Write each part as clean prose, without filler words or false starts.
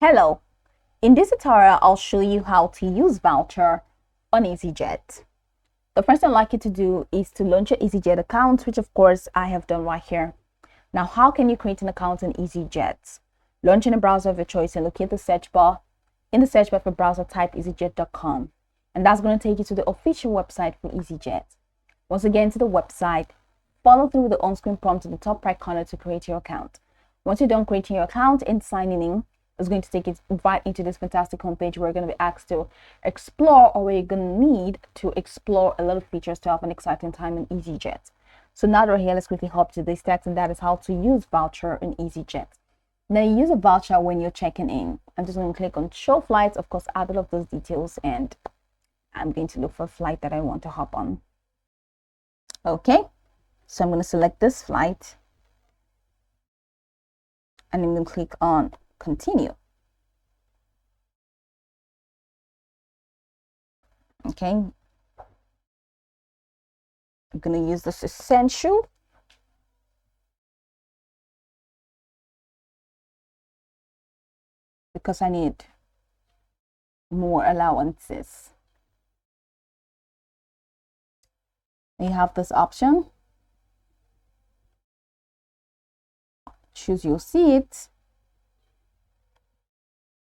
Hello, in this tutorial I'll show you how to use voucher on Easyjet. The first thing I'd like you to do is to launch your Easyjet account, which of course I have done right here. Now, how can you create an account on Easyjet? Launch in a browser of your choice and locate the search bar. In the search bar for browser, type easyjet.com, and that's going to take you to the official website for Easyjet. Once again, to the website, follow through the on-screen prompt in the top right corner to create your account. Once you're done creating your account and signing in, it's going to take you right into this fantastic homepage where you're going to be asked to explore, or where you're going to need to explore a lot of features to have an exciting time in Easyjet. So now that we're here, let's quickly hop to this text, and that is how to use voucher in Easyjet. Now, you use a voucher when you're checking in. I'm just going to click on show flights, of course, add all of those details, and I'm going to look for a flight that I want to hop on. Okay, so I'm going to select this flight, and I'm going to click on continue. Okay, I'm going to use this essential. Because I need more allowances. You have this option. Choose your seat.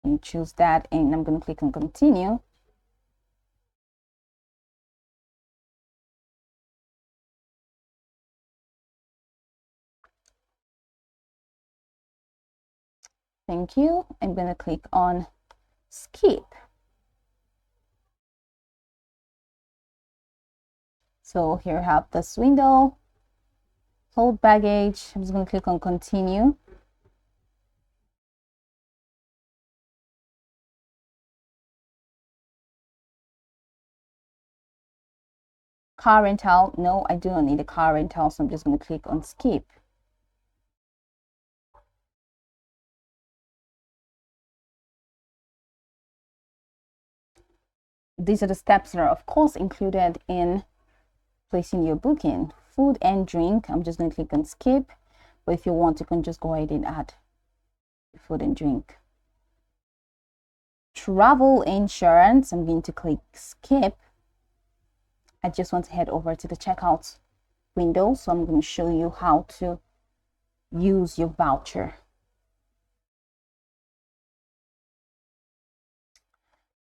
And choose that, and I'm going to click on continue. Thank you. I'm going to click on skip. So here I have this window, hold baggage. I'm just going to click on continue. Car rental, no, I do not need a car rental, so I'm just going to click on skip. These are the steps that are of course included in placing your booking. Food and drink, I'm just going to click on skip, but if you want, you can just go ahead and add food and drink. Travel insurance, I'm going to click skip. I just want to head over to the checkout window, so I'm going to show you how to use your voucher.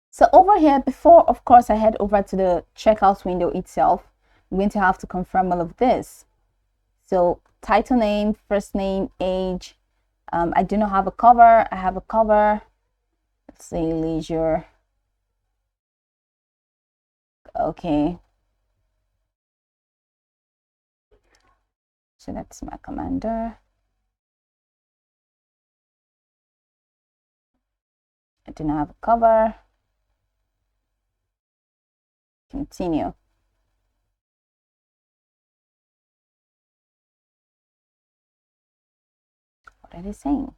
So over here, before of course I head over to the checkout window itself, I'm going to have to confirm all of this. So title name, first name, age. I do not have a cover. I have a cover. Let's say leisure. Okay. So that's my commander. I do not have a cover. Continue. What are they saying?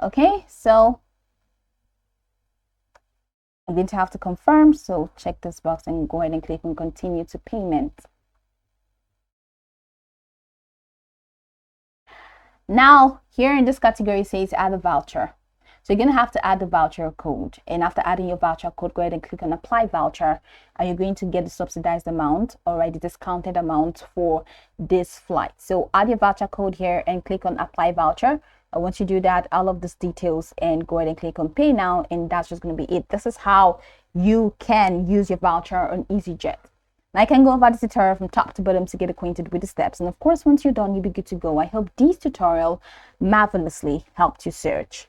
Okay, so I'm going to have to confirm. So check this box and go ahead and click on continue to payment. Now, here in this category, it says add a voucher. So you're going to have to add the voucher code. And after adding your voucher code, go ahead and click on apply voucher. And you're going to get the subsidized amount, or the discounted amount for this flight. So add your voucher code here and click on apply voucher. And once you do that, all of these details, and go ahead and click on pay now. And that's just going to be it. This is how you can use your voucher on Easyjet. Now, I can go over this tutorial from top to bottom to get acquainted with the steps. And of course, once you're done, you'll be good to go. I hope this tutorial marvelously helped you search.